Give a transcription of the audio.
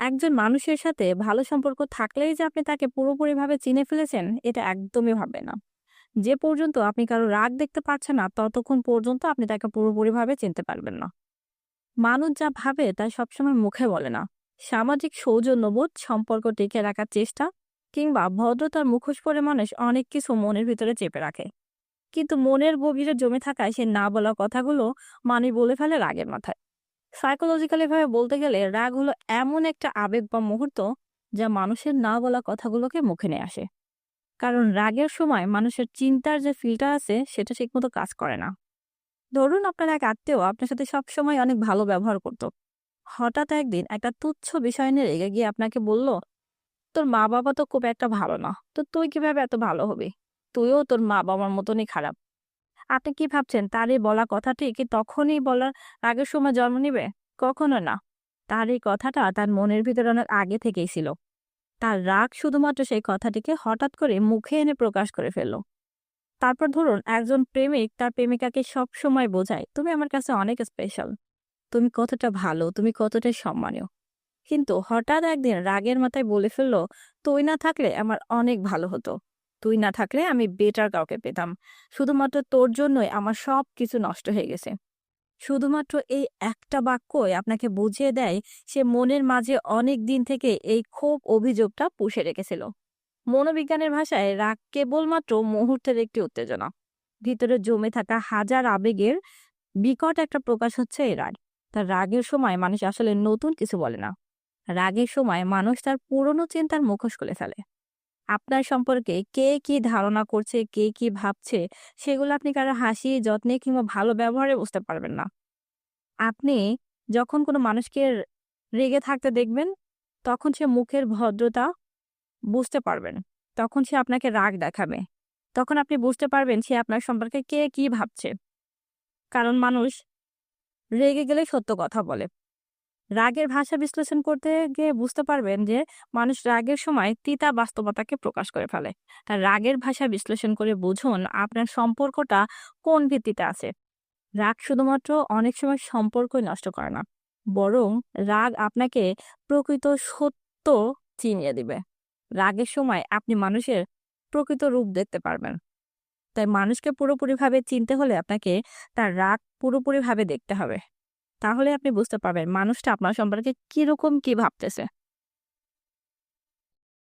একজন মানুষের সাথে ভালো সম্পর্ক থাকলেই যে আপনি তাকে পুরোপুরিভাবে চিনে ফেলেছেন, এটা একদমই ভাবে না। যে পর্যন্ত আপনি কারো রাগ দেখতে পাচ্ছেন না, ততক্ষণ পর্যন্ত আপনি তাকে পুরোপুরিভাবে চিনতে পারবেন না। মানুষ যা ভাবে তা সবসময় মুখে বলে না। সামাজিক সৌজন্যবোধ, সম্পর্ক টিকে রাখার চেষ্টা কিংবা ভদ্রতার মুখোশ পরে মানুষ অনেক কিছু মনের ভিতরে চেপে রাখে। কিন্তু মনের গভীরে জমে থাকায় সে না বলা কথাগুলো মানুষ বলে ফেলে রাগের মাথায়। সাইকোলজিক্যালি ভাবে বলতে গেলে রাগ হলো এমন একটা আবেগ বা মুহূর্ত যা মানুষের না বলা কথাগুলোকে মুখে নিয়ে আসে। কারণ রাগের সময় মানুষের চিন্তার যে ফিল্টার আছে সেটা ঠিকমতো কাজ করে না। ধরুন আপনার এক আত্মীয় আপনার সাথে সবসময় অনেক ভালো ব্যবহার করতো। হঠাৎ একদিন একটা তুচ্ছ বিষয় নিয়ে রেগে গিয়ে আপনাকে বলল, তোর মা বাবা তো খুব একটা ভালো না, তো তুই কিভাবে এত ভালো হবি? তুইও তোর মা বাবার মতনই খারাপ। আপনি কি ভাবছেন তার এই বলা কথাটি কি তখনই বলার আগের সময় জন্ম নিবে? কখনো না। তার এই কথাটা তার মনের ভিতরে অনেক আগে থেকেই ছিল। তার রাগ শুধুমাত্র সেই কথাটিকে হঠাৎ করে মুখে এনে প্রকাশ করে ফেলল। তারপর ধরুন একজন প্রেমিক তার প্রেমিকাকে সব সময় বোঝায়, তুমি আমার কাছে অনেক স্পেশাল, তুমি কতটা ভালো, তুমি কতটা সম্মানীয়। কিন্তু হঠাৎ একদিন রাগের মাথায় বলে ফেললো, তুই না থাকলে আমার অনেক ভালো হতো, তুই না থাকলে আমি বেটার কাউকে পেতাম, শুধুমাত্র তোর জন্যই আমার সব কিছু নষ্ট হয়ে গেছে। শুধুমাত্র এই একটা বাক্যই আপনাকে বুঝিয়ে দেয় সে মনের মাঝে অনেক দিন থেকে এই ক্ষোভ অভিযোগটা পুষে রেখেছিল। মনোবিজ্ঞানের ভাষায় রাগ কেবলমাত্র মুহূর্তের একটি উত্তেজনা। ভিতরে জমে থাকা হাজার আবেগের বিকট একটা প্রকাশ হচ্ছে এই রাগ। তার রাগের সময় মানুষ আসলে নতুন কিছু বলে না। রাগের সময় মানুষ তার পুরনো চিন্তার মুখোশ খুলে ফেলে। আপনার সম্পর্কে কে কি ধারণা করছে, কে কি ভাবছে, সেগুলো আপনি কারো হাসি, যত্নে কিংবা ভালো ব্যবহারে বুঝতে পারবেন না। আপনি যখন কোনো মানুষকে রেগে থাকতে দেখবেন, তখন সে মুখের ভদ্রতা বুঝতে পারবেন। তখন সে আপনাকে রাগ দেখাবে। তখন আপনি বুঝতে পারবেন সে আপনার সম্পর্কে কে কি ভাবছে। কারণ মানুষ রেগে গেলে সত্য কথা বলে। রাগের ভাষা বিশ্লেষণ করতে গিয়ে বুঝতে পারবেন যে মানুষ রাগের সময় তিতা বাস্তবতাকে প্রকাশ করে ফেলে। তার রাগের ভাষা বিশ্লেষণ করে বুঝুন আপনার সম্পর্কটা কোন ভিত্তিতে আছে। রাগ শুধুমাত্র অনেক সময় সম্পর্কই নষ্ট করে না, বরং রাগ আপনাকে প্রকৃত সত্য চিনিয়ে দিবে। রাগের সময় আপনি মানুষের প্রকৃত রূপ দেখতে পারবেন। তাই মানুষকে পুরোপুরিভাবে চিনতে হলে আপনাকে তার রাগ পুরোপুরিভাবে দেখতে হবে। তাহলে আপনি বুঝতে পারবেন মানুষটা আপনার সম্পর্কে কিরকম কি ভাবতেছে।